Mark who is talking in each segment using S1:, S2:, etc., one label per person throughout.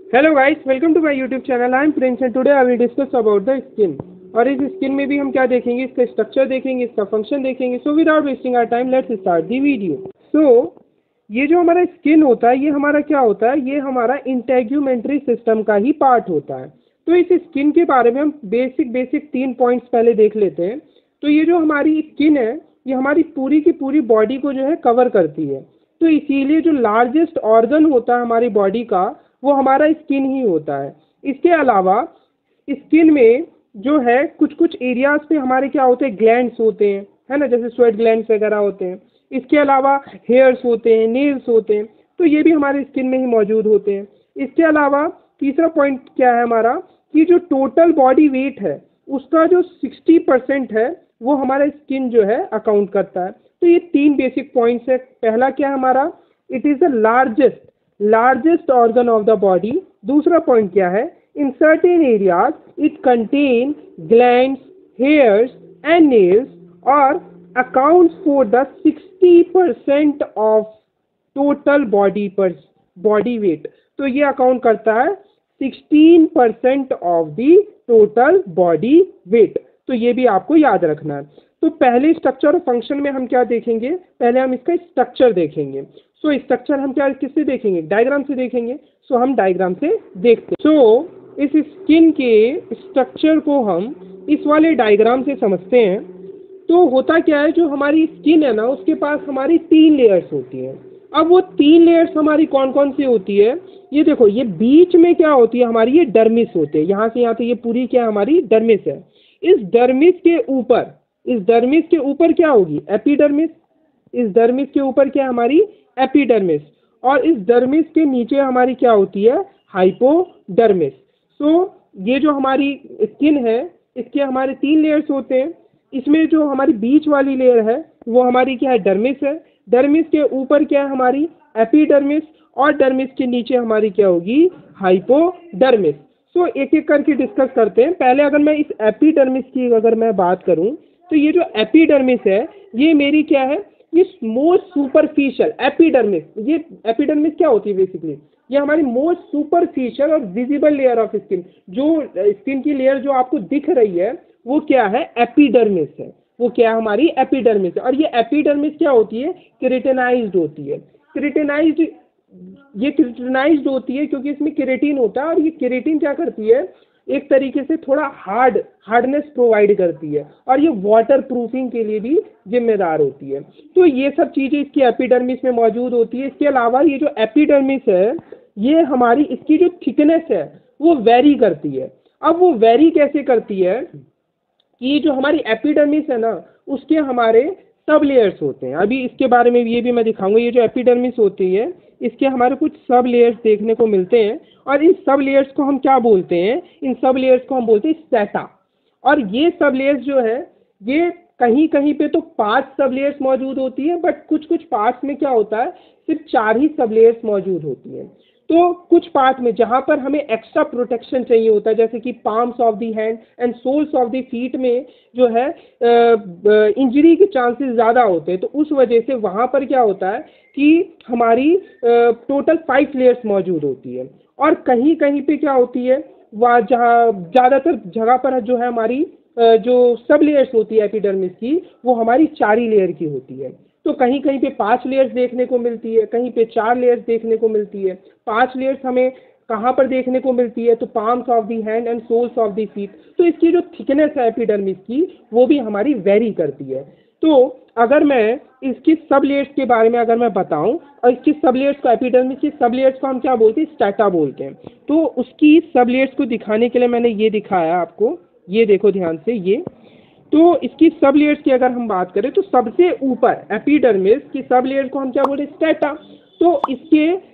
S1: Hello guys, welcome to my YouTube channel. I am Prince and today I will discuss about the skin. और इस skin में भी हम क्या देखेंगे, इसका स्ट्रक्चर देखेंगे, इसका फंक्शन देखेंगे। So without wasting our time let's start the video. So ये जो हमारा स्किन होता है, ये हमारा क्या होता है, ये हमारा इंटेग्यूमेंट्री सिस्टम का ही पार्ट होता है। तो इस स्किन के बारे में हम बेसिक 3 पॉइंट्स पहले देख लेते हैं। तो ये जो हमारी स्किन है, ये हमारी पूरी की पूरी बॉडी को जो है कवर करती है। तो इसीलिए जो लार्जेस्ट ऑर्गन होता है हमारी बॉडी का, वो हमारा स्किन ही होता है। इसके अलावा स्किन में जो है कुछ कुछ एरियाज पे हमारे क्या होते हैं, ग्लैंड्स होते हैं, है ना, जैसे स्वेट ग्लैंड्स वगैरह होते हैं। इसके अलावा हेयर्स होते हैं, नेल्स होते हैं, तो ये भी हमारे स्किन में ही मौजूद होते हैं। इसके अलावा तीसरा पॉइंट क्या है हमारा, कि जो टोटल बॉडी वेट है उसका जो 60% है वो हमारा स्किन जो है अकाउंट करता है। तो ये 3 बेसिक पॉइंट्स है। पहला क्या है हमारा, it is the largest organ of the body. दूसरा पॉइंट क्या है, in certain areas it contain glands, hairs and nails और accounts for the 60% of total body weight. तो ये अकाउंट करता है 16% of the total body weight. तो ये भी आपको याद रखना है। तो पहले स्ट्रक्चर और फंक्शन में हम क्या देखेंगे, पहले हम इसका स्ट्रक्चर देखेंगे। सो स्ट्रक्चर हम क्या किससे देखेंगे, डायग्राम से देखेंगे। सो हम डायग्राम से देखते हैं। सो इस स्किन के स्ट्रक्चर को हम इस वाले डायग्राम से समझते हैं। तो होता क्या है, जो हमारी स्किन है ना, उसके पास हमारी 3 लेयर्स होती हैं। अब वो 3 लेयर्स हमारी कौन कौन सी होती है, ये देखो, ये बीच में क्या होती है हमारी, ये डर्मिस होते हैं। यहाँ से यहाँ तक ये पूरी क्या हमारी डर्मिस है। इस डर्मिस के ऊपर क्या होगी, एपिडर्मिस। इस डर्मिस के ऊपर क्या हमारी, एपिडर्मिस। और इस डर्मिस के नीचे हमारी क्या होती है, हाइपोडर्मिस। सो ये जो हमारी स्किन है, इसके हमारे 3 लेयर्स होते हैं। इसमें जो हमारी बीच वाली लेयर है वो हमारी क्या है, डर्मिस है। डर्मिस के ऊपर क्या है हमारी, एपिडर्मिस। और डर्मिस के नीचे हमारी क्या होगी, हाइपोडर्मिस। सो एक एक करके डिस्कस करते हैं। पहले अगर मैं इस एपिडर्मिस की अगर मैं बात करूं, तो ये जो एपिडर्मिस है, ये मेरी क्या है, ये मोस्ट सुपरफिशियल एपिडर्मिस। ये एपिडर्मिस क्या होती है बेसिकली, ये हमारी मोस्ट सुपरफिशियल और विजिबल लेयर ऑफ स्किन। जो स्किन की लेयर जो आपको दिख रही है वो क्या है, एपिडर्मिस है। वो क्या है हमारी, एपिडर्मिस है। और ये एपिडर्मिस क्या होती है, केराटिनाइज्ड होती है। केराटिनाइज्ड होती है क्योंकि इसमें केराटिन होता है। और ये केराटिन क्या करती है, एक तरीके से थोड़ा हार्डनेस प्रोवाइड करती है। और ये वाटर प्रूफिंग के लिए भी जिम्मेदार होती है। तो ये सब चीज़ें इसकी एपिडर्मिस में मौजूद होती है। इसके अलावा ये जो एपिडर्मिस है, ये हमारी इसकी जो थिकनेस है वो वेरी करती है। अब वो वेरी कैसे करती है, कि जो हमारी एपिडर्मिस है ना, उसके हमारे सब लेयर्स होते हैं। अभी इसके बारे में ये भी मैं दिखाऊंगा। ये जो एपिडर्मिस होती है, इसके हमारे कुछ सब लेयर्स देखने को मिलते हैं। और इन सब लेयर्स को हम क्या बोलते हैं, इन सब लेयर्स को हम बोलते हैं स्ट्रैटा। और ये सब लेयर्स जो है, ये कहीं कहीं पे तो 5 सब लेयर्स मौजूद होती है, बट कुछ कुछ पार्ट्स में क्या होता है, सिर्फ 4 ही सब लेयर्स मौजूद होती हैं। तो कुछ पार्ट में जहाँ पर हमें एक्स्ट्रा प्रोटेक्शन चाहिए होता है, जैसे कि palms of the hand and soles of the feet में जो है इंजरी के चांसेस ज़्यादा होते हैं। तो उस वजह से वहाँ पर क्या होता है कि हमारी टोटल 5 लेयर्स मौजूद होती है। और कहीं कहीं पे क्या होती है, वहाँ जहाँ ज़्यादातर जगह पर जो है हमारी जो सब लेयर्स होती है एपिडर्मिस की, वो हमारी 4 ही लेयर की होती है। तो कहीं कहीं पे 5 लेयर्स देखने को मिलती है, कहीं पे 4 लेयर्स देखने को मिलती है। 5 लेयर्स हमें कहाँ पर देखने को मिलती है, तो palms of the hand and soles of the feet. तो इसकी जो थिकनेस है एपिडर्मिस की, वो भी हमारी वेरी करती है। तो अगर मैं इसकी सब लेयर्स के बारे में अगर मैं बताऊं, और इसकी सब लेयर्स को, एपिडर्मिस की सब लेयर्स को हम क्या बोलते हैं, स्ट्रैटा बोलते हैं। तो उसकी सब लेयर्स को दिखाने के लिए मैंने ये दिखाया आपको, ये देखो ध्यान से। ये तो इसकी सब लेयर्स की अगर हम बात करें, तो सबसे ऊपर एपिडर्मिस की सब लेयर्स को हम क्या बोलते हैं, स्ट्रैटा। तो इसके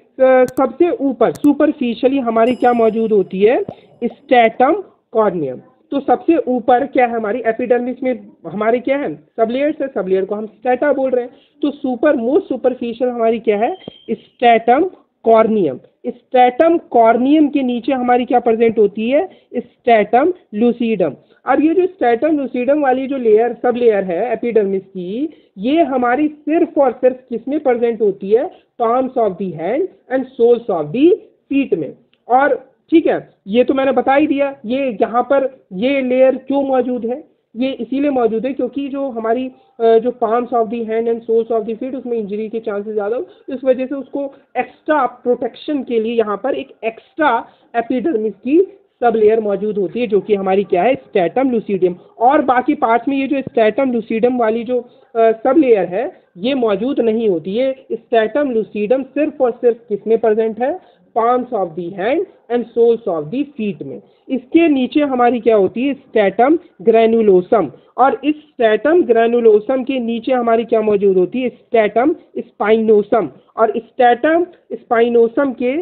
S1: सबसे ऊपर सुपरफिशियली हमारी क्या मौजूद होती है, स्ट्रैटम कॉर्नियम। तो सबसे ऊपर क्या है हमारी एपिडर्मिस में, हमारे क्या है, सब लेयर्स है। सब लेयर को हम स्ट्रैटा बोल रहे हैं। तो मोस्ट सुपरफिशियल हमारी क्या है, स्ट्रैटम कॉर्नियम। स्ट्रैटम कॉर्नियम के नीचे हमारी क्या प्रेजेंट होती है, स्ट्रैटम लूसीडम। अब ये जो स्ट्रैटम लूसीडम वाली जो लेयर, सब लेयर है एपिडर्मिस की, ये हमारी सिर्फ और सिर्फ किसमें प्रेजेंट होती है, palms of the hand and soles of the feet में। और ठीक है, ये तो मैंने बता ही दिया। ये यहाँ पर ये लेयर क्यों मौजूद है, ये इसीलिए मौजूद है क्योंकि जो हमारी जो palms of the hand and soles of the feet, उसमें इंजरी के चांसेस ज़्यादा हो, इस वजह से उसको एक्स्ट्रा प्रोटेक्शन के लिए यहाँ पर एक एक्स्ट्रा एपिडर्मिस की सब लेयर मौजूद होती है, जो कि हमारी क्या है, स्ट्रैटम लूसिडियम। और बाकी पार्ट्स में ये जो स्ट्रैटम लूसिडियम वाली जो सब लेयर है ये मौजूद नहीं होती। ये स्ट्रैटम लूसिडियम सिर्फ और सिर्फ किसमें प्रेजेंट है, palms of the hand and soles of the feet में। इसके नीचे हमारी क्या होती है, स्ट्रैटम ग्रैनुलोसम, और इस स्ट्रैटम ग्रैनुलोसम के नीचे हमारी क्या मौजूद होती है, स्ट्रैटम स्पाइनोसम, और स्ट्रैटम स्पाइनोसम के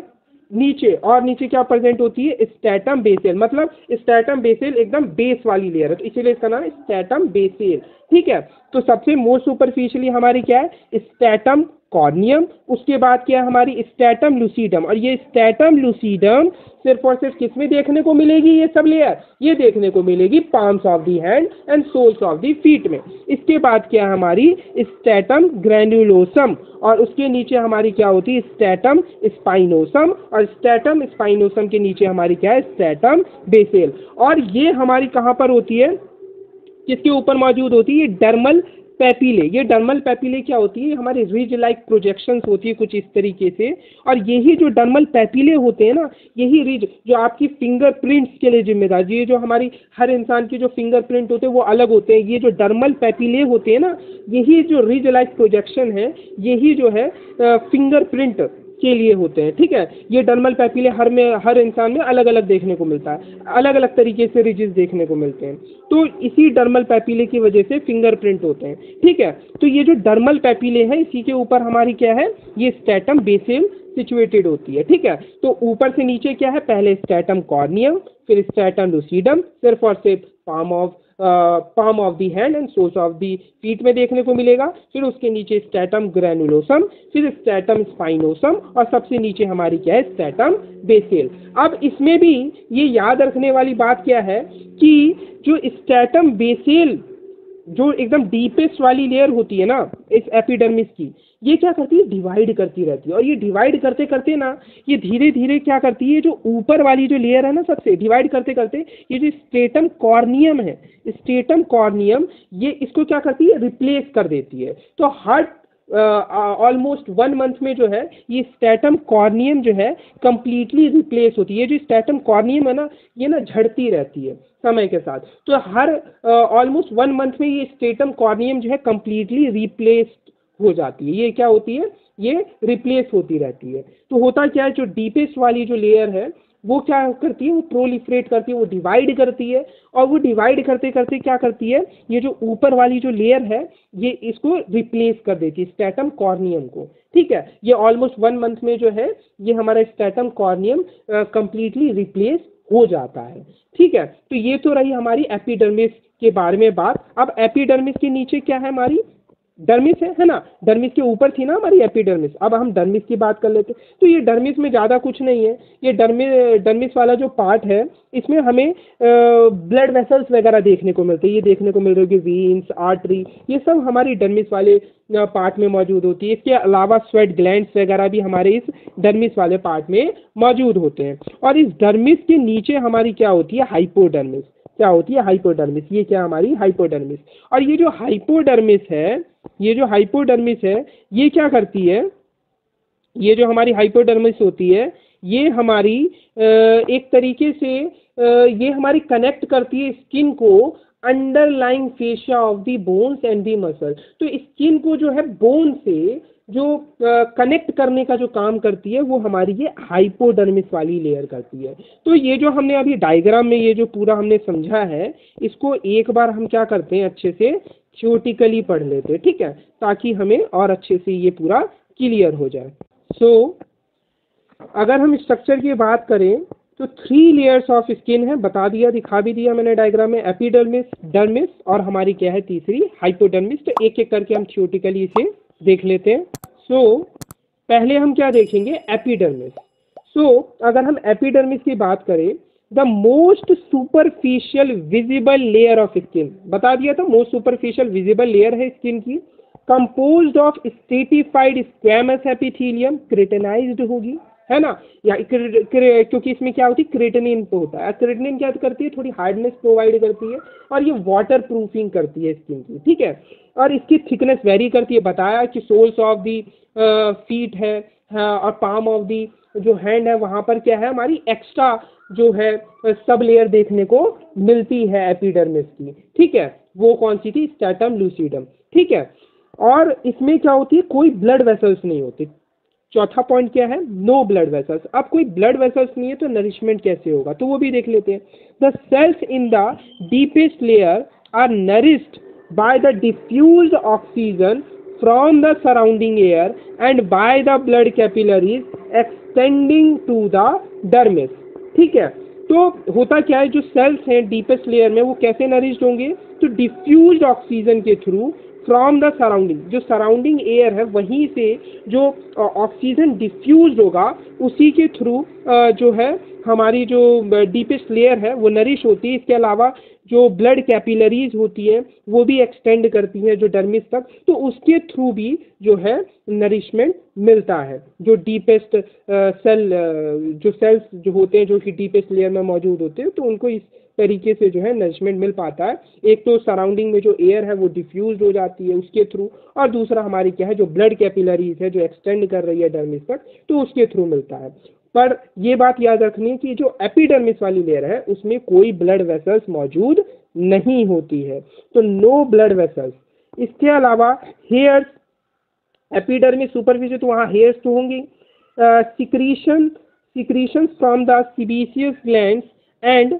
S1: नीचे और नीचे क्या प्रेजेंट होती है, स्ट्रैटम बेसेल। मतलब स्ट्रैटम बेसेल एकदम बेस वाली लेयर है, तो इसीलिए इसका नाम है स्ट्रैटम बेसेल। ठीक है, तो सबसे मोस्ट सुपरफिशियली हमारी क्या है, स्ट्रैटम कॉर्नियम, उसके बाद क्या है हमारी स्ट्रैटम लूसिडम, और ये स्ट्रैटम लूसिडम सिर्फ और सिर्फ किसमें देखने को मिलेगी, ये सब लेयर ये देखने को मिलेगी palms of the hand and soles of the feet में। इसके बाद क्या है हमारी स्ट्रैटम ग्रैनुलोसम, और उसके नीचे हमारी क्या होती है, स्ट्रैटम स्पाइनोसम, और स्ट्रैटम स्पाइनोसम के नीचे हमारी क्या है, स्ट्रैटम बेसेल। और ये हमारी कहाँ पर होती है, किसके ऊपर मौजूद होती है, डर्मल पैपिले। ये डर्मल पैपिले क्या होती है, हमारे रिज लाइक प्रोजेक्शंस होती है कुछ इस तरीके से, और यही जो डर्मल पैपिले होते हैं ना, यही रिज जो आपकी फिंगरप्रिंट्स के लिए जिम्मेदार, ये जो हमारी हर इंसान की जो फिंगरप्रिंट होते हैं वो अलग होते हैं, ये जो डर्मल पैपिले होते हैं ना, यही जो रिज लाइक प्रोजेक्शन है, यही जो है फिंगरप्रिंट के लिए होते हैं। ठीक है, ये डर्मल पैपिले हर इंसान में अलग अलग देखने को मिलता है, अलग अलग तरीके से रिजेस देखने को मिलते हैं, तो इसी डर्मल पैपिले की वजह से फिंगरप्रिंट होते हैं। ठीक है, तो ये जो डर्मल पैपिले है इसी के ऊपर हमारी क्या है, ये स्ट्रैटम बेसेल सिचुएटेड होती है। ठीक है, तो ऊपर से नीचे क्या है, पहले स्ट्रैटम कॉर्नियम, फिर स्ट्रैटम लूसिडम, सिर्फ और सिर्फ palm of the hand and soles of the feet में देखने को मिलेगा, फिर उसके नीचे स्ट्रैटम ग्रैनुलोसम, फिर स्ट्रैटम स्पाइनोसम, और सबसे नीचे हमारी क्या है, स्ट्रैटम बेसेल। अब इसमें भी ये याद रखने वाली बात क्या है कि जो स्ट्रैटम बेसेल जो एकदम डीपेस्ट वाली लेयर होती है ना इस एपिडर्मिस की, ये क्या करती है, डिवाइड करती रहती है, और ये डिवाइड करते करते ना ये धीरे धीरे क्या करती है, जो ऊपर वाली जो लेयर है ना सबसे डिवाइड करते करते ये जो स्ट्रैटम कॉर्नियम है, स्ट्रैटम कॉर्नियम, ये इसको क्या करती है, रिप्लेस कर देती है। तो हर ऑलमोस्ट 1 मंथ में जो है ये स्ट्रैटम कॉर्नियम जो है कंप्लीटली रिप्लेस होती है। ये जो स्ट्रैटम कॉर्नियम है ना, ये ना झड़ती रहती है समय के साथ, तो हर ऑलमोस्ट 1 मंथ में ये स्ट्रैटम कॉर्नियम जो है कंप्लीटली रिप्लेस्ड हो जाती है। ये क्या होती है, ये रिप्लेस होती रहती है। तो होता क्या है, जो डीपेस्ट वाली जो लेयर है वो क्या करती है, वो प्रोलिफरेट करती है, वो डिवाइड करती है, और वो डिवाइड करते करते क्या करती है, ये जो ऊपर वाली जो लेयर है ये इसको रिप्लेस कर देती है, स्ट्रैटम कॉर्नियम को। ठीक है, ये ऑलमोस्ट 1 मंथ में जो है ये हमारा स्ट्रैटम कॉर्नियम कंप्लीटली रिप्लेस हो जाता है। ठीक है, तो ये तो रही हमारी एपिडर्मिस के बारे में बात। अब एपिडर्मिस के नीचे क्या है, हमारी डर्मिस है ना, डर्मिस के ऊपर थी ना हमारी एपिडर्मिस, अब हम डर्मिस की बात कर लेते हैं। तो ये डर्मिस में ज़्यादा कुछ नहीं है, ये डर्मिस वाला जो पार्ट है इसमें हमें ब्लड वेसल्स वगैरह देखने को मिलते हैं, ये देखने को मिल रही है कि वीन्स, आर्टरी, ये सब हमारी डर्मिस वाले पार्ट में मौजूद होती है। इसके अलावा स्वेट ग्लैंड्स वगैरह भी हमारे इस डर्मिस वाले पार्ट में मौजूद होते हैं। और इस डर्मिस के नीचे हमारी क्या होती है, हाइपोडर्मिस। क्या होती है, हाइपोडर्मिस। ये क्या हमारी हाइपोडर्मिस, और ये जो हाइपोडर्मिस है, ये जो हाइपोडर्मिस है ये क्या करती है, ये जो हमारी हाइपोडर्मिस होती है ये हमारी एक तरीके से ये हमारी कनेक्ट करती है स्किन को underlying fascia of the bones and the muscle. तो स्किन को जो है बोन से जो कनेक्ट करने का जो काम करती है वो हमारी ये हाइपोडर्मिस वाली लेयर करती है। तो ये जो हमने अभी डायग्राम में ये जो पूरा हमने समझा है, इसको एक बार हम क्या करते हैं, अच्छे से थ्योरेटिकली पढ़ लेते हैं। ठीक है, ताकि हमें और अच्छे से ये पूरा क्लियर हो जाए। सो अगर हम स्ट्रक्चर की बात करें तो 3 लेयर्स ऑफ स्किन है, बता दिया, दिखा भी दिया मैंने डायग्राम में, एपिडर्मिस, डर्मिस और हमारी क्या है तीसरी हाइपोडर्मिस। तो एक एक करके हम थ्योरेटिकली इसे देख लेते हैं। सो पहले हम क्या देखेंगे, एपिडर्मिस। सो अगर हम एपिडर्मिस की बात करें, the most superficial visible layer of skin, बता दिया था मोस्ट सुपरफिशियल विजिबल लेयर है स्किन की, composed of stratified squamous epithelium, keratinized होगी। है ना, या क्योंकि इसमें क्या होती है, क्रेटिनिन पे होता है। क्रेटिनिन क्या करती है, थोड़ी हार्डनेस प्रोवाइड करती है और ये वाटर प्रूफिंग करती है स्किन की, ठीक है। और इसकी थिकनेस वेरी करती है, बताया कि सोल्स ऑफ दी फीट है, हाँ, और पाम ऑफ दी जो हैंड है वहाँ पर क्या है, हमारी एक्स्ट्रा जो है सब लेयर देखने को मिलती है एपिडर्मिस की, ठीक है। वो कौन सी थी, स्ट्रैटम लूसिडम, ठीक है। और इसमें क्या होती है, कोई ब्लड वेसल्स नहीं होती। चौथा पॉइंट क्या है, नो ब्लड वेसल्स। अब कोई ब्लड वेसल्स नहीं है तो नरिशमेंट कैसे होगा, तो वो भी देख लेते हैं। The cells in the deepest layer are nourished by the diffused oxygen from the surrounding air and by the blood capillaries extending to the dermis, ठीक है। तो होता क्या है, जो सेल्स हैं डीपेस्ट लेयर में वो कैसे नरिश्ड होंगे, तो डिफ्यूज्ड ऑक्सीजन के थ्रू फ्रॉम द सराउंडिंग, जो सराउंडिंग एयर है वहीं से जो ऑक्सीजन डिफ्यूज होगा उसी के थ्रू जो है हमारी जो डीपेस्ट लेयर है वो नरिश होती है। इसके अलावा जो ब्लड कैपिलरीज होती है वो भी एक्सटेंड करती है जो डर्मिस तक, तो उसके थ्रू भी जो है नरिशमेंट मिलता है। जो डीपेस्ट जो सेल्स जो होते हैं जो कि डीपेस्ट लेयर में मौजूद होते हैं, तो उनको इस तरीके से जो है नरिशमेंट मिल पाता है। एक तो सराउंडिंग में जो एयर है वो डिफ्यूज हो जाती है उसके थ्रू, और दूसरा हमारी क्या है, जो ब्लड कैपिलरीज है जो एक्सटेंड कर रही है डर्मिस तक, तो उसके थ्रू मिलता है। पर ये बात याद रखनी है कि जो एपिडर्मिस वाली लेयर है उसमें कोई ब्लड वेसल्स मौजूद नहीं होती है, तो नो ब्लड वेसल्स। इसके अलावा हेयर्स, एपिडर्मिस सुपरफिशियल तो वहाँ हेयर्स तो होंगी। Secretion from the sebaceous glands and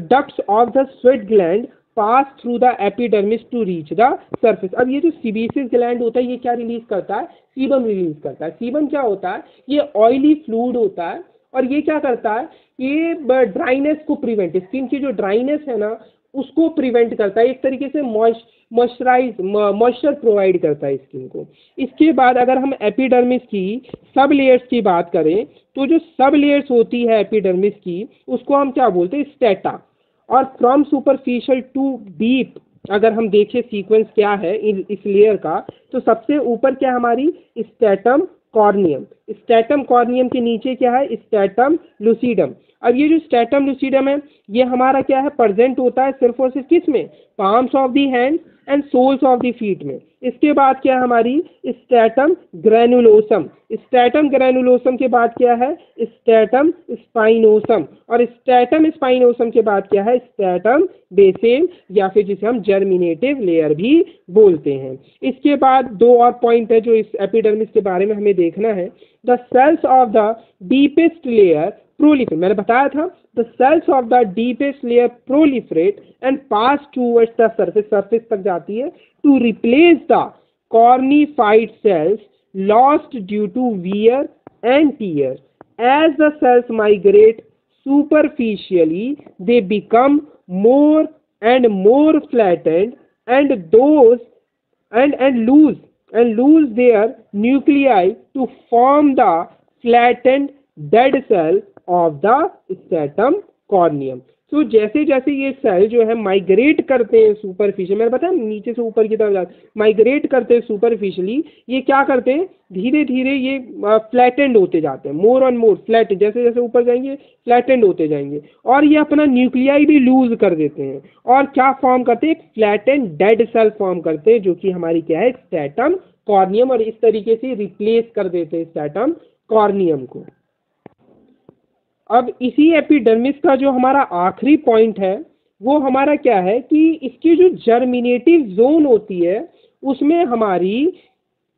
S1: ducts of the sweat gland pass through the epidermis to reach the surface। अब ये जो सीबेशियस ग्लैंड होता है ये क्या रिलीज करता है, सीबम रिलीज करता है। सीबम क्या होता है, ये ऑयली फ्लूइड होता है और ये क्या करता है, ये ड्राइनेस को प्रिवेंट, स्किन की जो ड्राइनेस है ना उसको प्रिवेंट करता है, एक तरीके से मॉइस्चर प्रोवाइड करता है स्किन को। इसके बाद अगर हम एपिडर्मिस की सब लेयर्स की बात करें, तो जो सब लेयर्स होती है एपिडर्मिस की उसको हम क्या बोलते हैं, स्टेटा। और फ्रॉम सुपरफिशियल टू डीप अगर हम देखें सीक्वेंस क्या है इस लेयर का, तो सबसे ऊपर क्या हमारी स्ट्रैटम कॉर्नियम, स्ट्रैटम कॉर्नियम के नीचे क्या है, स्ट्रैटम लूसिडम। अब ये जो स्ट्रैटम लूसिडम है ये हमारा क्या है, प्रेजेंट होता है सिर्फ और सिर्फ किस में, palms of the hand and soles of the feet में। इसके बाद क्या है हमारी स्ट्रैटम ग्रैनुलोसम, स्ट्रैटम ग्रैनुलोसम के बाद क्या है, स्ट्रैटम स्पाइनोसम, और स्ट्रैटम स्पाइनोसम के बाद क्या है, स्ट्रैटम बेसेल, या फिर जिसे हम जर्मिनेटिव लेयर भी बोलते हैं। इसके बाद दो और पॉइंट है जो इस एपिडर्मिस के बारे में हमें देखना है। The cells of the deepest layer proliferate, मैंने बताया था the cells of the deepest layer proliferate and pass towards the surface, surface तक जाती है to replace the cornified cells lost due to wear and tear। As the cells migrate superficially they become more and more flattened and those and lose their nuclei to form the flattened dead cell of the stratum corneum. तो जैसे जैसे ये cell जो है migrate करते हैं superficial, मैंने बताया नीचे से ऊपर की तरफ माइग्रेट करते हैं सुपरफिशियली, ये क्या करते हैं, धीरे धीरे ये फ्लैटेंड होते जाते हैं, मोर एंड मोर फ्लैट, जैसे जैसे ऊपर जाएंगे फ्लैटेंड होते जाएंगे, और ये अपना न्यूक्लियाई भी लूज कर देते हैं और क्या फॉर्म करते हैं, एक फ्लैटेंड डेड सेल फॉर्म करते हैं जो कि हमारी क्या है, स्ट्रैटम कॉर्नियम, और इस तरीके से रिप्लेस कर देते हैं स्ट्रैटम कॉर्नियम को। अब इसी एपिडर्मिस का जो हमारा आखिरी पॉइंट है वो हमारा क्या है कि इसकी जो जर्मिनेटिव जोन होती है उसमें हमारी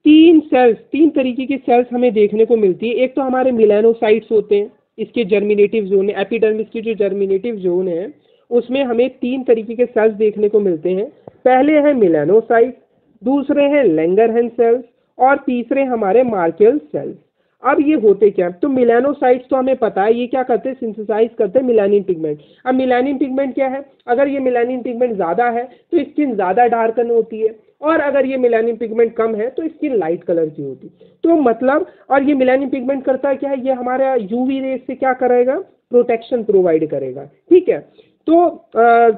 S1: तीन तरीके की सेल्स हमें देखने को मिलती है। एक तो हमारे मिलेनोसाइट्स होते हैं इसके जर्मिनेटिव जोन, एपिडर्मिस की जो जर्मिनेटिव जोन है उसमें हमें तीन तरीके के सेल्स देखने को मिलते हैं। पहले है मिलेनोसाइट्स, दूसरे हैं लैंगरहैंस सेल्स, और तीसरे हमारे मार्केल सेल्स। अब ये होते क्या, तो मिलेनोसाइट्स तो हमें पता है ये क्या करते हैं, सिंथेसाइज करते हैं मिलानिन पिगमेंट। अब मिलानिन पिगमेंट क्या है, अगर ये मिलानिन पिगमेंट ज़्यादा है तो स्किन ज़्यादा डार्कन होती है, और अगर ये मिलानिन पिगमेंट कम है तो स्किन लाइट कलर की होती है। तो मतलब, और ये मिलानिन पिगमेंट करता है क्या है, ये हमारा यूवी रेज से क्या करेगा, प्रोटेक्शन प्रोवाइड करेगा, ठीक है। तो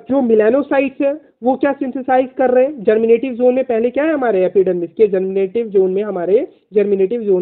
S1: जो मिलेनोसाइट्स है वो क्या सिंथेसाइज कर रहे हैं जर्मिनेटिव जोन में। पहले क्या है हमारे एपिडर्मिस के जर्मिनेटिव जोन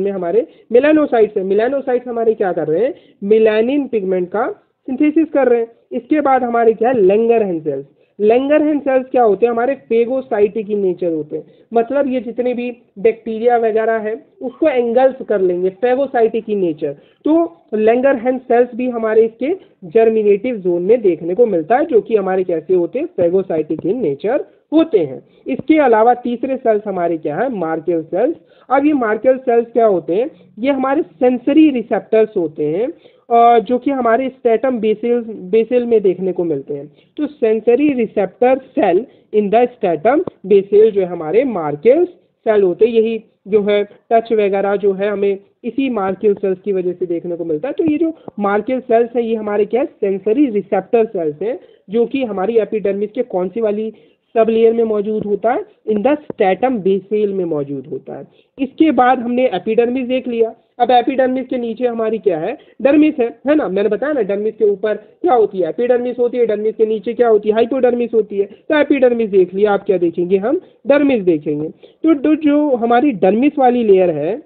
S1: में हमारे मेलानोसाइट्स है। मेलानोसाइट्स हमारे क्या कर रहे हैं, मेलानिन पिगमेंट का सिंथेसिस कर रहे हैं। इसके बाद हमारे क्या है लैंगरहैंस सेल्स। लैंगरहैंस सेल्स क्या होते हैं, हमारे फेगोसाइटिक इन नेचर होते हैं। मतलब ये जितने भी बैक्टीरिया वगैरह है उसको एंगल्फ कर लेंगे, फेगोसाइटिक इन नेचर। तो लैंगरहैंस सेल्स भी हमारे इसके जर्मिनेटिव जोन में देखने को मिलता है, जो कि हमारे कैसे होते हैं, फेगोसाइटिक इन नेचर होते हैं। इसके अलावा तीसरे सेल्स हमारे क्या है, मार्केल सेल्स। अब ये मार्केल सेल्स क्या होते हैं, ये हमारे सेंसरी रिसेप्टर्स होते हैं जो कि हमारे स्ट्रेटम बेसिल में देखने को मिलते हैं। तो sensory receptor cell in the stratum basale जो है हमारे मार्केल सेल होते हैं। यही जो है टच वगैरह जो है हमें इसी मार्केल सेल्स की वजह से देखने को मिलता है। तो ये जो मार्केल सेल्स है ये हमारे क्या है, सेंसरी रिसेप्टर सेल्स हैं, जो कि हमारी एपिडर्मिस के कौन सी वाली सब लेयर में मौजूद होता है, इन द स्ट्रेटम बेसिल में मौजूद होता है। इसके बाद हमने एपिडर्मिस देख लिया। अब एपिडर्मिस के नीचे हमारी क्या है, डर्मिस है ना। मैंने बताया ना डर्मिस के ऊपर क्या होती है, एपिडर्मिस होती है, डर्मिस के नीचे क्या होती है, हाइपोडर्मिस होती है। तो एपिडर्मिस देख लिया, आप क्या देखेंगे, हम डर्मिस देखेंगे। तो जो हमारी डर्मिस वाली लेयर है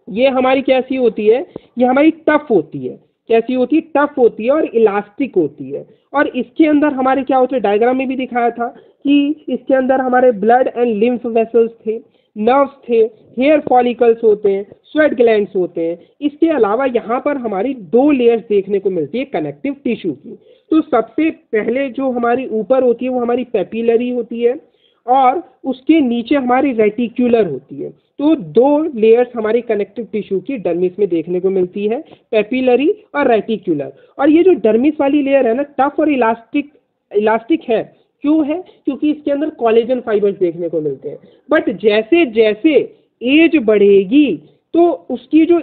S1: ये हमारी कैसी होती है, ये हमारी टफ होती है। कैसी होती है, टफ होती है और इलास्टिक होती है। और इसके अंदर हमारे क्या होते हैं, डायग्राम में भी दिखाया था कि इसके अंदर हमारे ब्लड एंड लिम्फ वेसल्स थे, नर्व्स थे, हेयर फॉलिकल्स होते हैं, स्वेट ग्लैंड्स होते हैं। इसके अलावा यहाँ पर हमारी दो लेयर्स देखने को मिलती है कनेक्टिव टिश्यू की। तो सबसे पहले जो हमारी ऊपर होती है वो हमारी पेपिलरी होती है और उसके नीचे हमारी रेटिकुलर होती है। तो दो लेयर्स हमारी कनेक्टिव टिश्यू की डर्मिस में देखने को मिलती है, पेपिलरी और रेटिकुलर। और ये जो डर्मिस वाली लेयर है ना, टफ और इलास्टिक है। क्यों है, क्योंकि इसके अंदर कोलेजन फाइबर्स देखने को मिलते हैं। बट जैसे जैसे एज बढ़ेगी तो उसकी जो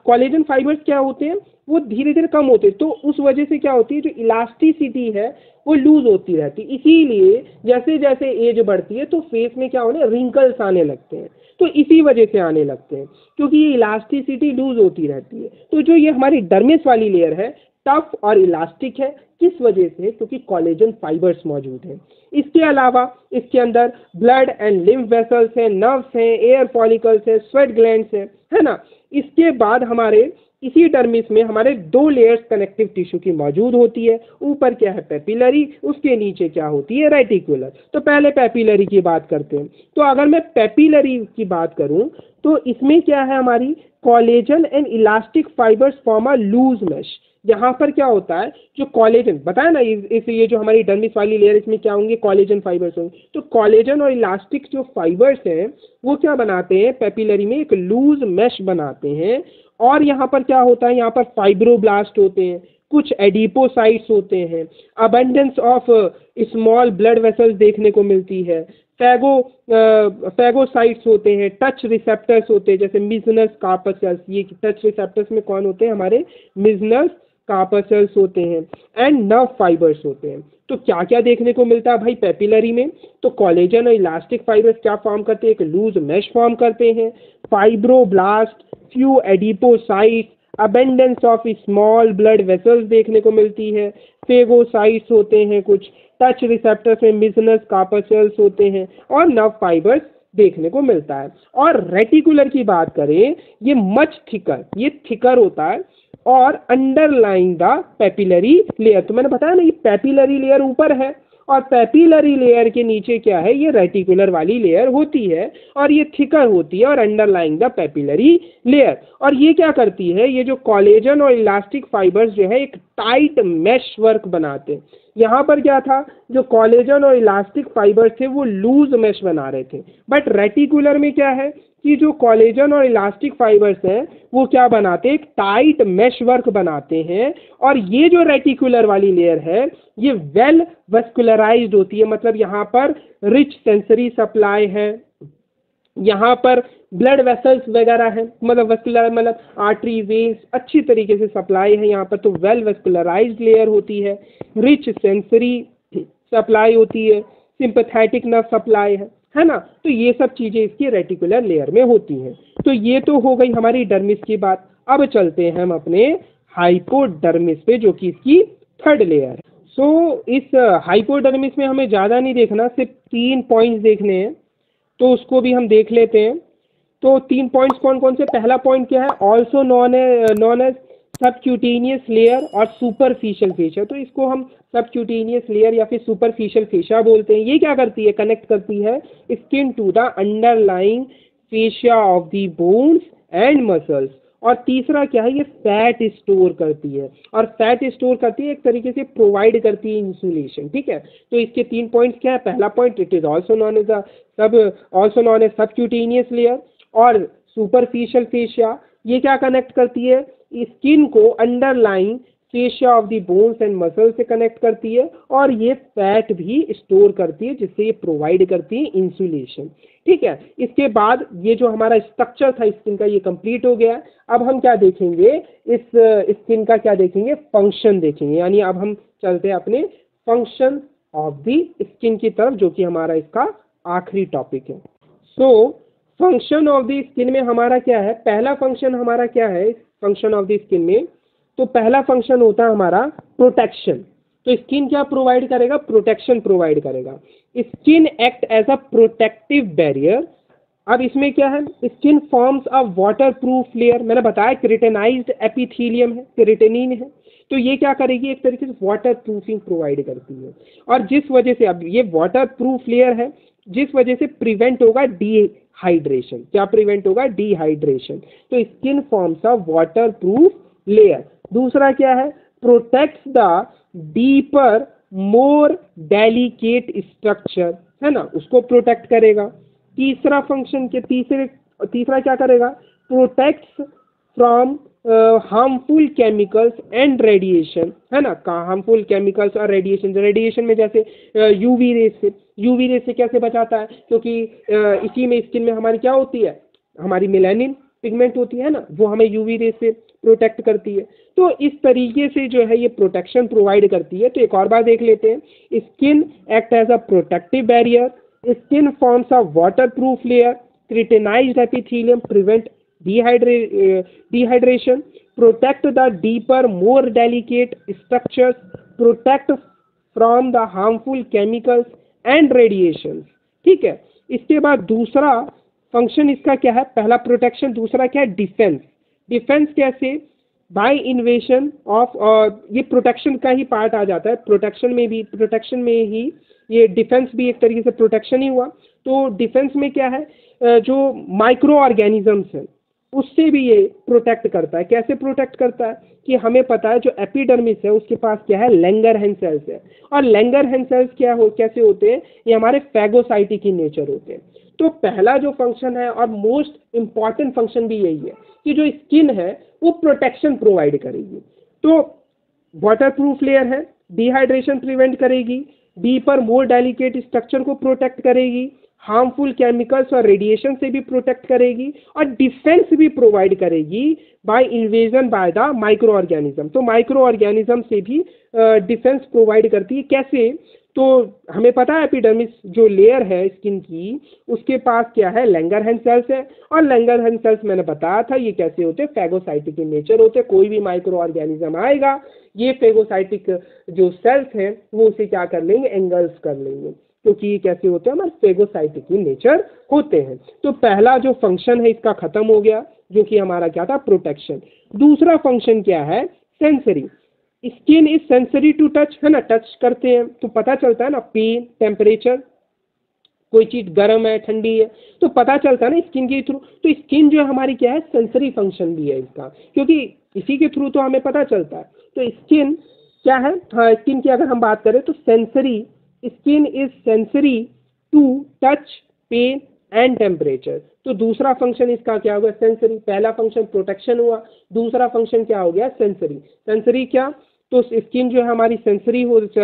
S1: कोलेजन फाइबर्स क्या होते हैं, वो धीरे धीरे कम होते हैं। तो उस वजह से क्या होती है, जो इलास्टिसिटी है वो लूज होती रहती है। इसीलिए जैसे जैसे एज बढ़ती है तो फेस में क्या होने, रिंकल्स आने लगते हैं। तो इसी वजह से आने लगते हैं, क्योंकि ये इलास्टिसिटी लूज होती रहती है। तो जो ये हमारी डर्मिस वाली लेयर है टफ और इलास्टिक है, किस वजह से, क्योंकि कोलेजन फाइबर्स मौजूद हैं। इसके अलावा इसके अंदर ब्लड एंड लिम्फ वेसल्स हैं, नर्व्स हैं, एयर फॉलिकल्स हैं, स्वेट ग्लैंड्स हैं, है ना। इसके बाद हमारे इसी डर्मिस में हमारे दो लेयर्स कनेक्टिव टिश्यू की मौजूद होती है। ऊपर क्या है, पेपिलरी, उसके नीचे क्या होती है, रेटिकुलर। तो पहले पेपिलरी की बात करते हैं। तो अगर मैं पेपिलरी की बात करूं तो इसमें क्या है, हमारी collagen and elastic fibres form a loose mesh. यहाँ पर क्या होता है, जो कोलेजन बताया ना, ये जो हमारी डर्मिस वाली लेयर इसमें क्या होंगे, कोलेजन फाइबर्स होंगे। तो कोलेजन और इलास्टिक जो फाइबर्स हैं वो क्या बनाते हैं, पेपिलरी में एक लूज मैश बनाते हैं। और यहाँ पर क्या होता है, यहाँ पर फाइब्रोब्लास्ट होते हैं, कुछ एडिपोसाइट्स होते हैं, abundance of small blood vessels देखने को मिलती है, फैगोसाइट्स होते हैं, टच रिसेप्टर्स होते हैं, जैसे मिजनस कार्पस सेल्स। ये टच रिसेप्टर्स में कौन होते हैं, हमारे मिजनस कार्पस सेल्स होते हैं, एंड नर्व फाइबर्स होते हैं। तो क्या क्या देखने को मिलता है भाई पेपिलरी में, तो कोलेजन और इलास्टिक फाइबर्स क्या फॉर्म करते हैं, एक लूज मैश फॉर्म करते हैं, fibroblast, few adipocytes, abundance of small blood vessels देखने को मिलती है, फेगोसाइट्स होते हैं, कुछ टच रिसेप्टर्स में मिजनस कार्पस सेल्स होते हैं और नर्व फाइबर्स देखने को मिलता है। और रेटिकुलर की बात करें, ये मच थिकर, ये थिकर होता है और अंडरलाइंग द पेपिलरी लेयर। तो मैंने बताया ना ये पेपिलरी लेयर ऊपर है और पेपिलरी लेयर के नीचे क्या है, ये रेटिकुलर वाली लेयर होती है और ये थिकर होती है और अंडरलाइंग द पेपिलरी लेयर। और ये क्या करती है, ये जो कोलेजन और इलास्टिक फाइबर्स जो है एक टाइट मैश वर्क बनाते हैं। यहाँ पर क्या था, जो कोलेजन और इलास्टिक फाइबर्स थे वो लूज मैश बना रहे थे। बट रेटिकुलर में क्या है कि जो कोलेजन और इलास्टिक फाइबर्स हैं वो क्या बनाते हैं, एक टाइट मैश वर्क बनाते हैं। और ये जो रेटिकुलर वाली लेयर है ये वेल वस्कुलराइज्ड होती है। मतलब यहाँ पर रिच सेंसरी सप्लाई है, यहाँ पर ब्लड वेसल्स वगैरह है, मतलब वस्कुलर मतलब आर्टरी वेन्स अच्छी तरीके से सप्लाई है यहाँ पर। तो वेल वस्कुलराइज्ड लेयर होती है, रिच सेंसरी सप्लाई होती है, सिंपैथेटिक नर्व सप्लाई है ना। तो ये सब चीज़ें इसकी रेटिकुलर लेयर में होती हैं। तो ये तो हो गई हमारी डर्मिस की बात। अब चलते हैं हम अपने हाइपोडर्मिस पे, जो कि इसकी थर्ड लेयर है। सो इस हाइपोडर्मिस में हमें ज़्यादा नहीं देखना, सिर्फ 3 पॉइंट्स देखने हैं, तो उसको भी हम देख लेते हैं। तो 3 पॉइंट्स कौन कौन से? पहला पॉइंट क्या है? Also known as subcutaneous layer और सुपरफिशियल फेशिया। तो इसको हम सबक्यूटेनियस लेयर या फिर सुपरफिशियल फेशिया बोलते हैं। ये क्या करती है? कनेक्ट करती है skin to the underlying fascia of the bones and muscles. और तीसरा क्या है? ये फैट स्टोर करती है, और फैट स्टोर करती है एक तरीके से प्रोवाइड करती है इंसुलेशन। ठीक है, तो इसके 3 पॉइंट्स क्या है? पहला point, it is also known as subcutaneous layer और सुपरफिशियल फेशिया। ये क्या कनेक्ट करती है? स्किन को underlying fascia of the bones and muscle से कनेक्ट करती है, और ये फैट भी स्टोर करती है, जिससे ये प्रोवाइड करती है इंसुलेशन। ठीक है, इसके बाद ये जो हमारा स्ट्रक्चर था स्किन का, ये कंप्लीट हो गया। अब हम क्या देखेंगे? इस स्किन का क्या देखेंगे? फंक्शन देखेंगे। यानी अब हम चलते हैं अपने फंक्शन ऑफ द स्किन की तरफ, जो कि हमारा इसका आखिरी टॉपिक है। So function of the skin में हमारा क्या है? पहला फंक्शन हमारा क्या है फंक्शन ऑफ द स्किन में? तो पहला फंक्शन होता है हमारा प्रोटेक्शन। तो स्किन क्या प्रोवाइड करेगा? प्रोटेक्शन प्रोवाइड करेगा। Skin act as a protective barrier. अब इसमें क्या है? Skin forms a water proof layer. मैंने बताया केराटिनाइज्ड एपिथेलियम है, केराटिनिन है। तो ये क्या करेगी? एक तरीके से वाटर प्रूफिंग प्रोवाइड करती है, और जिस वजह से, अब ये वाटर प्रूफ लेयर है, जिस वजह से प्रिवेंट होगा डिहाइड्रेशन। क्या प्रिवेंट होगा? डिहाइड्रेशन। तो skin forms a water proof layer. दूसरा क्या है? Protects the deeper more delicate structure, है ना, उसको प्रोटेक्ट करेगा। तीसरा फंक्शन के तीसरा क्या करेगा? Protects from harmful chemicals and radiation, है ना। हार्मफुल केमिकल्स और रेडिएशन में जैसे यूवी रेस से कैसे बचाता है? क्योंकि इसी में स्किन में हमारी क्या होती है? हमारी मेलानिन पिगमेंट होती है ना, वो हमें यूवी रेस से प्रोटेक्ट करती है। तो इस तरीके से जो है ये प्रोटेक्शन प्रोवाइड करती है। तो एक और बार देख लेते हैं। Skin act as a protective barrier, skin forms a water proof layer, keratinised epithelium prevent dehydration, protect the deeper more delicate structures, protect from the harmful chemicals and radiations। ठीक है, इसके बाद दूसरा फंक्शन इसका क्या है? पहला प्रोटेक्शन, दूसरा क्या है? डिफेंस। डिफेंस कैसे? बाय इन्वेशन ऑफ, ये प्रोटेक्शन का ही पार्ट आ जाता है। प्रोटेक्शन में ही ये डिफेंस भी एक तरीके से प्रोटेक्शन ही हुआ। तो डिफेंस में क्या है? जो माइक्रो ऑर्गेनिजम्स हैं उससे भी ये प्रोटेक्ट करता है। कैसे प्रोटेक्ट करता है? कि हमें पता है जो एपिडर्मिस है उसके पास क्या है? लैंगरहैंस सेल्स है। और लैंगरहैंस सेल्स कैसे होते हैं? ये हमारे फैगोसाइटिक in नेचर होते हैं। तो पहला जो फंक्शन है और मोस्ट इंपॉर्टेंट फंक्शन भी यही है कि जो स्किन है वो प्रोटेक्शन प्रोवाइड करेगी। तो वाटर प्रूफ लेयर है, डिहाइड्रेशन प्रिवेंट करेगी, डीपर मोर डेलिकेट स्ट्रक्चर को प्रोटेक्ट करेगी, हार्मफुल केमिकल्स और रेडिएशन से भी प्रोटेक्ट करेगी, और डिफेंस भी प्रोवाइड करेगी by invasion by the micro organism. तो माइक्रो ऑर्गेनिज्म से भी डिफेंस प्रोवाइड करती है। कैसे? तो हमें पता है एपिडर्मिस जो लेयर है स्किन की, उसके पास क्या है? लैंगरहैंस सेल्स है। और लैंगरहैंस सेल्स मैंने बताया था ये कैसे होते हैं? फैगोसाइटिक इन नेचर होते हैं। कोई भी माइक्रो ऑर्गेनिज्म आएगा, ये फैगोसाइटिक जो सेल्स हैं वो उसे क्या कर लेंगे? एंगल्फ कर लेंगे, क्योंकि ये कैसे होते हैं? हमारे फैगोसाइटिक इन नेचर होते हैं। तो पहला जो फंक्शन है इसका खत्म हो गया, जो कि हमारा क्या था? प्रोटेक्शन। दूसरा फंक्शन क्या है? Sensory. Skin is sensory to touch, है ना, टच करते हैं तो पता चलता है ना, पेन, टेम्परेचर, कोई चीज गर्म है, ठंडी है, तो पता चलता है ना स्किन के थ्रू। तो स्किन जो हमारी क्या है? सेंसरी फंक्शन भी है इसका, क्योंकि इसी के थ्रू तो हमें पता चलता है। तो स्किन क्या है? हाँ, स्किन की अगर हम बात करें तो sensory, skin is sensory to touch, pain and temperature. तो दूसरा फंक्शन इसका क्या होगा? सेंसरी। पहला फंक्शन प्रोटेक्शन हुआ, दूसरा फंक्शन क्या हो गया? सेंसरी। सेंसरी क्या? तो स्किन जो है हमारी सेंसरी होती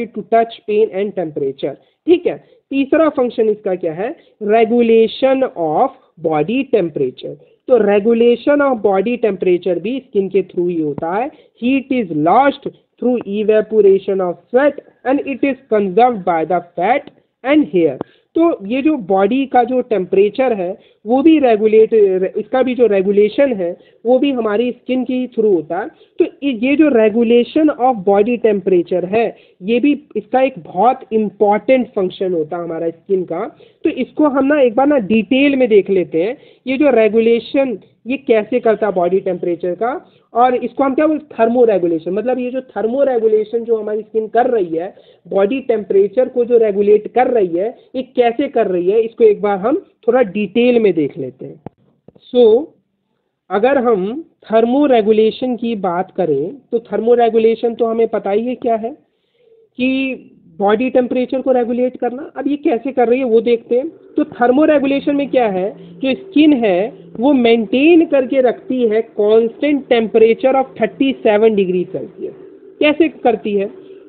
S1: है to touch, pain and temperature. ठीक है, तीसरा फंक्शन इसका क्या है? Regulation of body temperature. तो रेगुलेशन ऑफ बॉडी टेम्परेचर भी स्किन के थ्रू ही होता है। Heat is lost through evaporation of sweat and it is conserved by the fat and hair। तो ये जो बॉडी का जो टेम्परेचर है वो भी रेगुलेट, इसका भी जो रेगुलेशन है वो भी हमारी स्किन के थ्रू होता है। तो ये जो रेगुलेशन ऑफ बॉडी टेम्परेचर है ये भी इसका एक बहुत इम्पॉर्टेंट फंक्शन होता है हमारा स्किन का। तो इसको हम ना एक बार ना डिटेल में देख लेते हैं, ये जो रेगुलेशन ये कैसे करता है बॉडी टेम्परेचर का। और इसको हम क्या बोलते हैं, थर्मो रेगुलेशन। मतलब ये जो थर्मो रेगुलेशन जो हमारी स्किन कर रही है, बॉडी टेम्परेचर को जो रेगुलेट कर रही है, ये कैसे कर रही है, इसको एक बार हम थोड़ा डिटेल में देख लेते हैं। अगर हम थर्मो रेगुलेशन की बात करें तो थर्मो रेगुलेशन तो हमें पता ही है क्या है, कि बॉडी टेम्परेचर को रेगुलेट करना। अब ये कैसे कर रही है वो देखते हैं। तो थर्मो रेगुलेशन में क्या है, जो स्किन है वो मेंटेन करके रखती है constant temperature of 37 degree Celsius. कैसे करती है,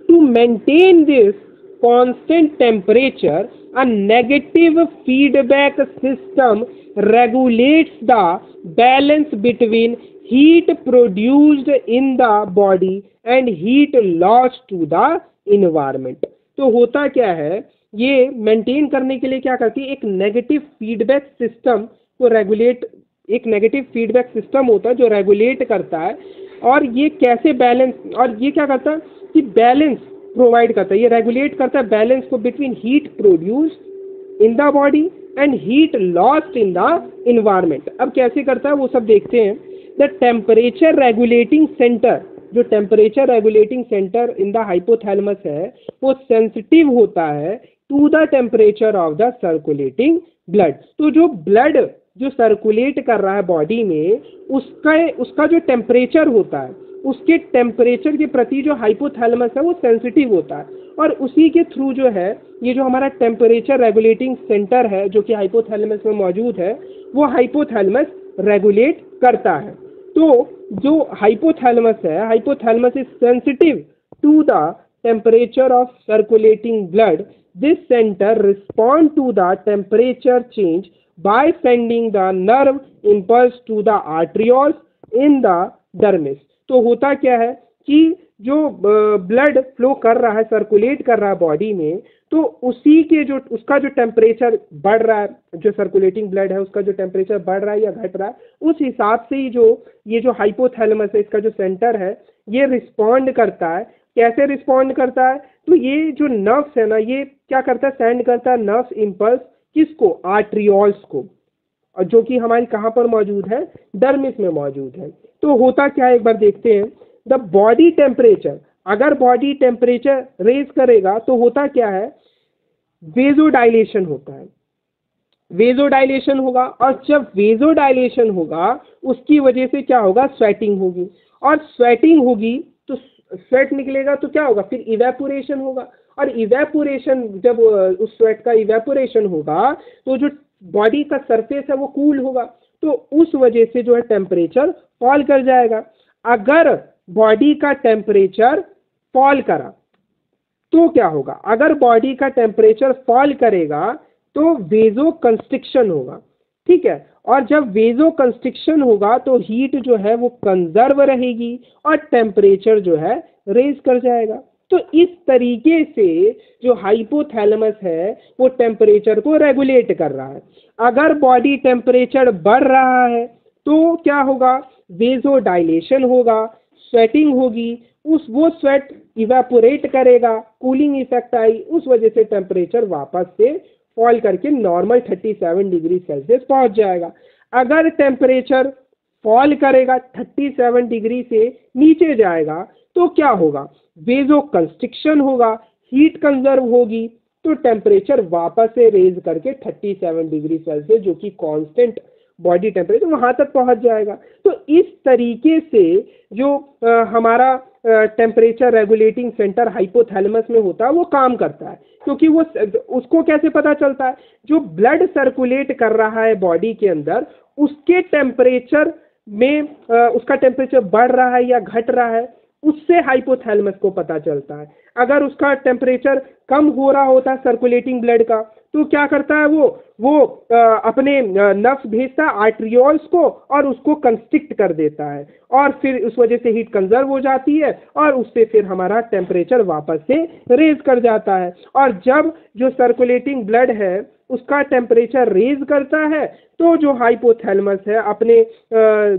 S1: to maintain this constant temperature a negative feedback system regulates the balance between heat produced in the body and heat lost to the environment। तो होता क्या है, ये मेंटेन करने के लिए क्या करती है, एक नेगेटिव फीडबैक सिस्टम को रेगुलेट, एक नेगेटिव फीडबैक सिस्टम होता है जो रेगुलेट करता है। और ये कैसे बैलेंस, और ये क्या करता है कि बैलेंस प्रोवाइड करता है, ये रेगुलेट करता है बैलेंस को between heat produced in the body and heat lost in the environment. अब कैसे करता है वो सब देखते हैं। द टेम्परेचर रेगुलेटिंग सेंटर, जो temperature regulating centre in the hypothalamus है वो सेंसिटिव होता है to the temperature of the circulating blood. तो जो ब्लड जो सर्कुलेट कर रहा है बॉडी में, उसका जो टेम्परेचर होता है, उसके टेम्परेचर के प्रति जो हाइपोथैलेमस है वो सेंसिटिव होता है। और उसी के थ्रू जो है ये जो हमारा टेम्परेचर रेगुलेटिंग सेंटर है जो कि हाइपोथैलेमस में मौजूद है, वो हाइपोथैलेमस रेगुलेट करता है। तो जो हाइपोथैलेमस है, hypothalamus is sensitive to the temperature of circulating blood. This centre respond to the temperature change by sending the nerve impulse to the arterioles in the dermis. तो होता क्या है कि जो ब्लड फ्लो कर रहा है, सर्कुलेट कर रहा है बॉडी में, तो उसी के जो उसका जो टेम्परेचर बढ़ रहा है, जो सर्कुलेटिंग ब्लड है उसका जो टेम्परेचर बढ़ रहा है या घट रहा है, उस हिसाब से ही जो ये जो हाइपोथैलेमस है, इसका जो सेंटर है, ये रिस्पॉन्ड करता है। कैसे रिस्पॉन्ड करता है, तो ये जो नर्व्स है ना, ये क्या करता है, सेंड करता है नर्व्स इम्पल्स, किसको, आर्टरियोल्स को, और जो कि हमारी कहाँ पर मौजूद है, डर्मिस में मौजूद है। तो होता क्या है एक बार देखते हैं। द बॉडी टेम्परेचर, अगर बॉडी टेम्परेचर रेज करेगा तो होता क्या है, वेजोडाइलेशन होता है, वेजोडाइलेशन होगा। और जब वेजोडाइलेशन होगा उसकी वजह से क्या होगा, स्वेटिंग होगी। और स्वेटिंग होगी तो स्वेट निकलेगा तो क्या होगा, फिर इवेपोरेशन होगा। और इवेपोरेशन, जब उस स्वेट का इवेपोरेशन होगा तो जो बॉडी का सरफेस है वो कूल होगा, तो उस वजह से जो है टेम्परेचर फॉल कर जाएगा। अगर बॉडी का टेम्परेचर फॉल करा तो क्या होगा, अगर बॉडी का टेम्परेचर फॉल करेगा तो वेजो कंस्ट्रिक्शन होगा, ठीक है। और जब वेजो कंस्ट्रिक्शन होगा तो हीट जो है वो कंजर्व रहेगी और टेम्परेचर जो है रेज कर जाएगा। तो इस तरीके से जो हाइपोथैलेमस है वो टेम्परेचर को रेगुलेट कर रहा है। अगर बॉडी टेम्परेचर बढ़ रहा है तो क्या होगा, वेजो डायलेशन होगा, स्वेटिंग होगी, वो स्वेट इवेपोरेट करेगा, कूलिंग इफेक्ट आई, उस वजह से टेम्परेचर वापस से फॉल करके नॉर्मल 37 डिग्री सेल्सियस पहुंच जाएगा। अगर टेम्परेचर फॉल करेगा, 37 डिग्री से नीचे जाएगा तो क्या होगा, वेजो कंस्ट्रिक्शन होगा, हीट कंजर्व होगी, तो टेम्परेचर वापस से रेज करके 37 डिग्री सेल्सियस जो कि कांस्टेंट बॉडी टेम्परेचर वहां तक पहुंच जाएगा। तो इस तरीके से जो हमारा टेम्परेचर रेगुलेटिंग सेंटर हाइपोथैलेमस में होता है वो काम करता है। क्योंकि वो उसको कैसे पता चलता है, जो ब्लड सर्कुलेट कर रहा है बॉडी के अंदर उसके टेम्परेचर में उसका टेम्परेचर बढ़ रहा है या घट रहा है, उससे हाइपोथैलेमस को पता चलता है। अगर उसका टेम्परेचर कम हो रहा होता है सर्कुलेटिंग ब्लड का तो क्या करता है, वो अपने नर्व्स भेजता है आर्ट्रियोल्स को और उसको कंस्ट्रिक्ट कर देता है और फिर उस वजह से हीट कंजर्व हो जाती है और उससे फिर हमारा टेम्परेचर वापस से रेज कर जाता है। और जब जो सर्कुलेटिंग ब्लड है उसका टेम्परेचर रेज करता है तो जो हाइपोथैलेमस है अपने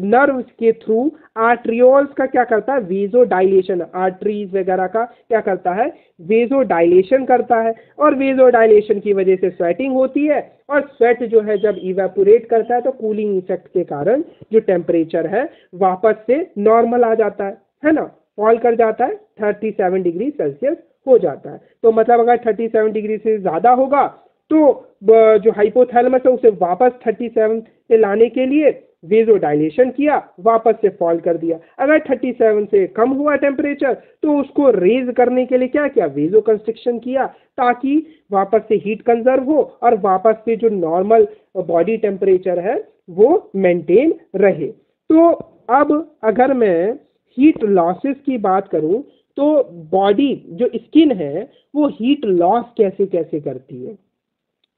S1: नर्व्स के थ्रू आर्ट्रियोल्स का क्या करता है, वेजो डायलेशन, आर्टरीज वगैरह का क्या करता है, वेजो डायलेशन करता है और वेजो डायलेशन की वजह से स्वेटिंग होती है और स्वेट जो है जब इवेपोरेट करता है तो कूलिंग इफेक्ट के कारण जो टेम्परेचर है वापस से नॉर्मल आ जाता है ना, फॉल कर जाता है 37 डिग्री सेल्सियस हो जाता है। तो मतलब अगर 37 डिग्री से ज़्यादा होगा तो जो हाइपोथैलेमस है उसे वापस 37 से लाने के लिए वेजो डायलेशन किया, वापस से फॉल कर दिया। अगर 37 से कम हुआ टेम्परेचर तो उसको रेज करने के लिए क्या किया, वेजो कंस्ट्रिक्शन किया ताकि वापस से हीट कंजर्व हो और वापस से जो नॉर्मल बॉडी टेम्परेचर है वो मेंटेन रहे। तो अब अगर मैं हीट लॉसेस की बात करूं तो बॉडी जो स्किन है वो हीट लॉस कैसे कैसे करती है।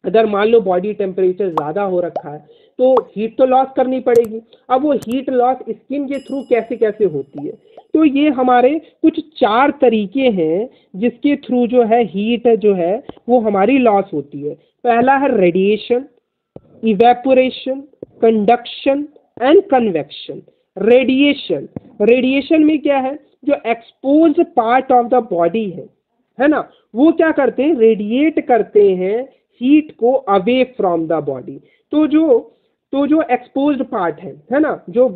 S1: अगर मान लो बॉडी टेम्परेचर ज़्यादा हो रखा है तो हीट तो लॉस करनी पड़ेगी। अब वो हीट लॉस स्किन के थ्रू कैसे कैसे होती है, तो ये हमारे कुछ 4 तरीके हैं जिसके थ्रू जो है हीट जो है वो हमारी लॉस होती है। पहला है radiation, evaporation, conduction and convection. Radiation, radiation में क्या है, जो exposed part of the body है ना, वो क्या करते हैं, रेडिएट करते हैं हीट को अवे फ्रॉम द बॉडी। तो जो एक्सपोज्ड पार्ट है ना, जो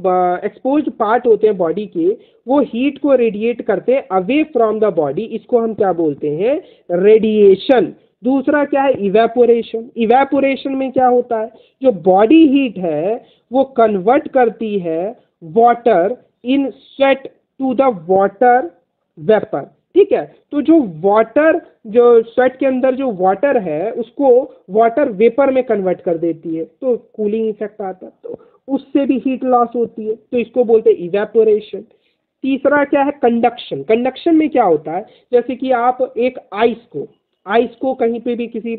S1: एक्सपोज्ड पार्ट होते हैं बॉडी के वो हीट को रेडिएट करते हैं अवे फ्रॉम द बॉडी, इसको हम क्या बोलते हैं, रेडिएशन। दूसरा क्या है, इवेपोरेशन। इवेपोरेशन में क्या होता है, जो बॉडी हीट है वो कन्वर्ट करती है water in sweat to the water vapour, ठीक है। तो जो वाटर, जो स्वेट के अंदर जो वाटर है उसको वाटर वेपर में कन्वर्ट कर देती है तो कूलिंग इफेक्ट आता है, तो उससे भी हीट लॉस होती है, तो इसको बोलते हैं इवेपोरेशन। तीसरा क्या है, कंडक्शन। कंडक्शन में क्या होता है, जैसे कि आप एक आइस को कहीं पे भी किसी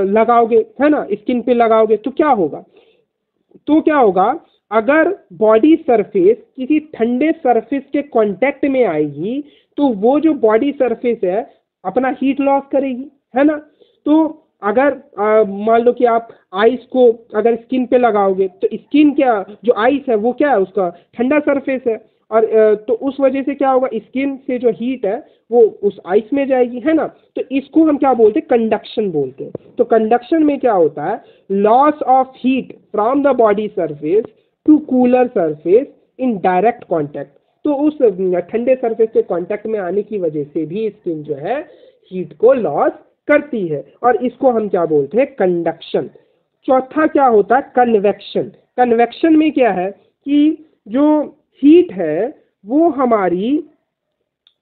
S1: लगाओगे है ना, स्किन पे लगाओगे तो क्या होगा, अगर बॉडी सरफेस किसी ठंडे सरफेस के कांटेक्ट में आएगी तो वो जो बॉडी सरफेस है अपना हीट लॉस करेगी, है ना। तो अगर मान लो कि आप आइस को अगर स्किन पे लगाओगे तो स्किन क्या, जो आइस है वो क्या है, उसका ठंडा सरफेस है और तो उस वजह से क्या होगा, स्किन से जो हीट है वो उस आइस में जाएगी, है ना। तो इसको हम क्या बोलते हैं, कंडक्शन बोलते हैं। तो कंडक्शन में क्या होता है, loss of heat from the body surface to cooler surface in direct contact. तो उस ठंडे सरफेस के कांटेक्ट में आने की वजह से भी स्किन जो है हीट को लॉस करती है और इसको हम क्या बोलते हैं, कंडक्शन। चौथा क्या होता है, कन्वेक्शन। कन्वेक्शन में क्या है कि जो हीट है वो हमारी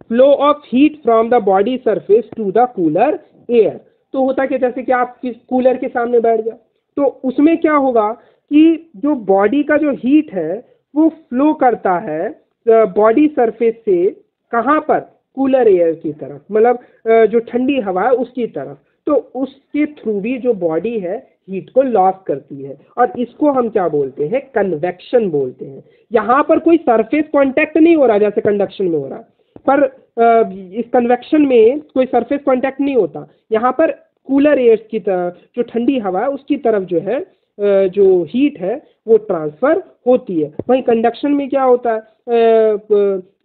S1: flow of heat from the body surface to the cooler air. तो होता क्या, जैसे कि आप किस कूलर के सामने बैठ गए तो उसमें क्या होगा कि जो बॉडी का जो हीट है वो फ्लो करता है बॉडी सरफेस से कहाँ पर, कूलर एयर की तरफ, मतलब जो ठंडी हवा है उसकी तरफ। तो उसके थ्रू भी जो बॉडी है हीट को लॉस करती है और इसको हम क्या बोलते हैं, कन्वेक्शन बोलते हैं। यहाँ पर कोई सरफेस कांटेक्ट नहीं हो रहा जैसे कंडक्शन में हो रहा, पर इस कन्वेक्शन में कोई सरफेस कांटेक्ट नहीं होता। यहाँ पर कूलर एयर की तरफ, जो ठंडी हवा है उसकी तरफ जो है जो हीट है वो ट्रांसफ़र होती है। वहीं कंडक्शन में क्या होता है,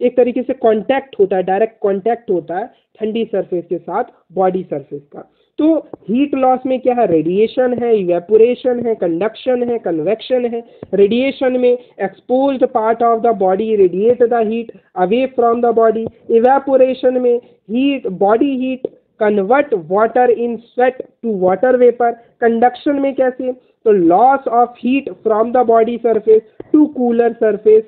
S1: एक तरीके से कांटेक्ट होता है, डायरेक्ट कांटेक्ट होता है ठंडी सरफेस के साथ बॉडी सरफेस का। तो हीट लॉस में क्या है, रेडिएशन है, इवेपोरेशन है, कंडक्शन है, कन्वेक्शन है। रेडिएशन में exposed part of the body radiate the heat away from the body. Evaporation में heat, body heat convert water in sweat to water vapour. Conduction में कैसे, तो loss of heat from the body surface to cooler surface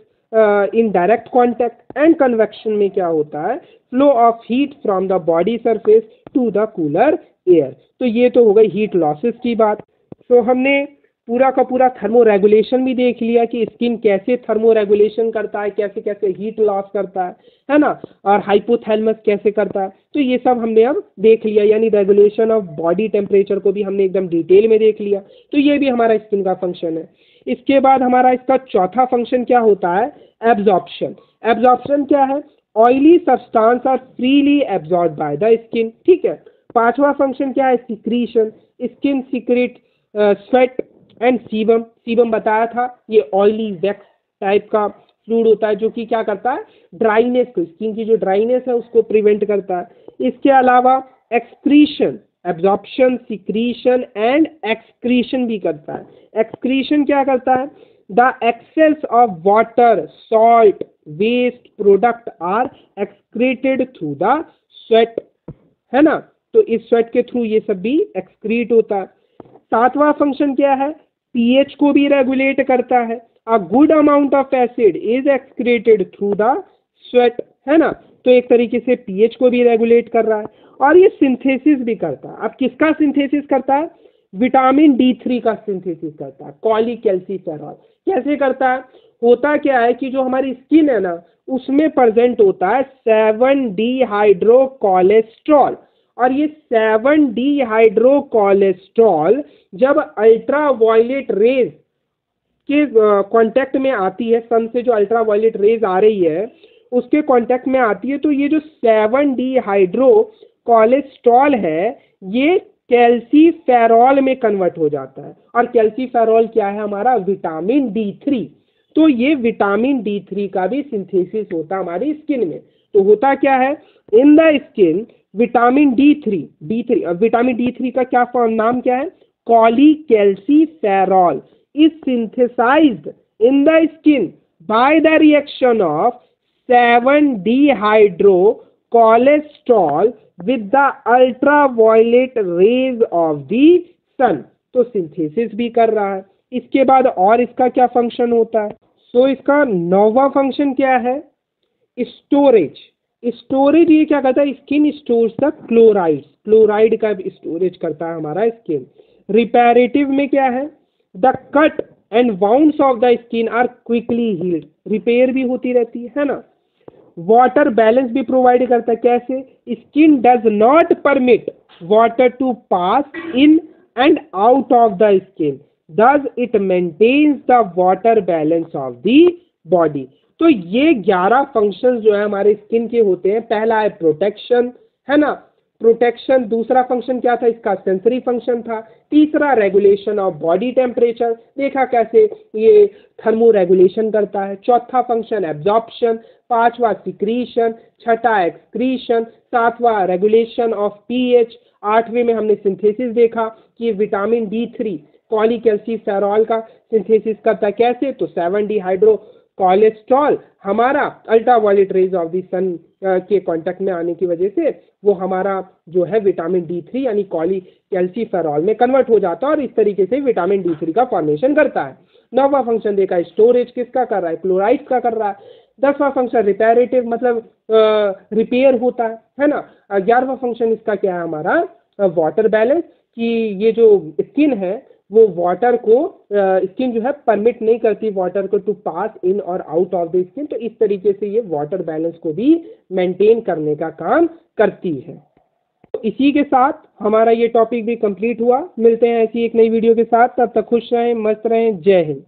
S1: in direct contact. And convection में क्या होता है, flow of heat from the body surface to the cooler air. तो ये तो हो गई हीट लॉसेस की बात। तो हमने पूरा का पूरा थर्मो रेगुलेशन भी देख लिया कि स्किन कैसे थर्मो रेगुलेशन करता है, कैसे कैसे हीट लॉस करता है ना, और हाइपोथैलेमस कैसे करता है। तो ये सब हमने अब देख लिया, यानी रेगुलेशन ऑफ बॉडी टेम्परेचर को भी हमने एकदम डिटेल में देख लिया। तो ये भी हमारा स्किन का फंक्शन है। इसके बाद हमारा इसका चौथा फंक्शन क्या होता है, एब्जॉर्प्शन। एब्जॉर्प्शन क्या है, oily substance are freely absorb by the skin, ठीक है। पांचवा फंक्शन क्या है, secretion. Skin secrete sweat and sebum. Sebum बताया था, ये ऑयली वैक्स टाइप का फ्लूइड होता है जो कि क्या करता है, ड्राइनेस को, स्किन की जो ड्राइनेस है उसको प्रिवेंट करता है। इसके अलावा excretion, absorption, secretion and excretion भी करता है। एक्सक्रीशन क्या करता है, the excess of water, salt, waste product are excreted through the sweat, है ना। तो इस स्वेट के थ्रू ये सब भी एक्सक्रीट होता है। सातवां फंक्शन क्या है, पीएच को भी रेगुलेट करता है। A good amount of acid is excreted through the sweat, है ना। तो एक तरीके से पीएच को भी रेगुलेट कर रहा है। और ये सिंथेसिस भी करता है। अब किसका सिंथेसिस करता है, विटामिन D3 का सिंथेसिस करता है, कॉलीकैल्सिफेरॉल। कैसे करता है, होता क्या है कि जो हमारी स्किन है ना उसमें प्रेजेंट होता है 7-डिहाइड्रोकोलेस्ट्रॉल, और ये 7-डिहाइड्रोकोलेस्ट्रॉल जब अल्ट्रा वायलेट रेज के कांटेक्ट में आती है, सन से जो अल्ट्रा वायलेट रेज आ रही है उसके कांटेक्ट में आती है, तो ये जो 7-डिहाइड्रोकोलेस्ट्रॉल है ये कैल्सीफेरॉल में कन्वर्ट हो जाता है। और कैल्सीफेरॉल क्या है, हमारा विटामिन D3। तो ये विटामिन D3 का भी सिंथेसिस होता है हमारी स्किन में। तो होता क्या है, in the skin vitamin D3 vitamin D3 का क्या फॉर्म, नाम क्या है, cholecalciferol is synthesized in the skin by the reaction of 7-डिहाइड्रोकोलेस्ट्रॉल with the ultraviolet rays of the sun। तो सिंथेसिस भी कर रहा है। इसके बाद और इसका क्या फंक्शन होता है, सो इसका नौवां फंक्शन क्या है, स्टोरेज। स्टोरेज ये क्या करता है, skin stores the chloride, chloride का स्टोरेज करता है हमारा स्किन। रिपेरेटिव में क्या है, the cut and wounds of the skin are quickly healed, repair भी होती रहती है ना। वाटर बैलेंस भी प्रोवाइड करता है, कैसे, skin does not permit water to pass in and out of the skin, thus it maintains the water balance of the body. तो ये 11 फंक्शंस जो है हमारे स्किन के होते हैं। पहला है प्रोटेक्शन, है ना, प्रोटेक्शन। दूसरा फंक्शन क्या था इसका, सेंसरी फंक्शन था। तीसरा रेगुलेशन ऑफ बॉडी टेम्परेचर, देखा कैसे ये थर्मो रेगुलेशन करता है। चौथा फंक्शन एब्जॉर्प्शन। पांचवा सिक्रीशन। छठा एक्सक्रीशन। सातवां रेगुलेशन ऑफ पीएच। आठवें में हमने सिंथेसिस देखा कि विटामिन D3 कॉलीकैल्सिफेरॉल का सिंथेसिस करता है, कैसे, तो 7-डिहाइड्रोकोलेस्ट्रॉल हमारा अल्ट्रावायलेट रेज ऑफ द सन के कांटेक्ट में आने की वजह से वो हमारा जो है विटामिन D3 यानी कॉलीकैल्सिफेरॉल में कन्वर्ट हो जाता है और इस तरीके से विटामिन D3 का फॉर्मेशन करता है। 9वां फंक्शन देखा, स्टोरेज किसका कर रहा है, क्लोराइड्स का कर रहा है। 10वां फंक्शन रिपेरेटिव, मतलब रिपेयर होता है ना। 11वां फंक्शन इसका क्या है, हमारा वाटर बैलेंस, कि ये जो स्किन है वो वाटर को स्किन जो है परमिट नहीं करती वाटर को टू पास इन और आउट ऑफ द स्किन, तो इस तरीके से ये वाटर बैलेंस को भी मेंटेन करने का काम करती है। तो इसी के साथ हमारा ये टॉपिक भी कंप्लीट हुआ। मिलते हैं ऐसी एक नई वीडियो के साथ, तब तक खुश रहें, मस्त रहें। जय हिंद।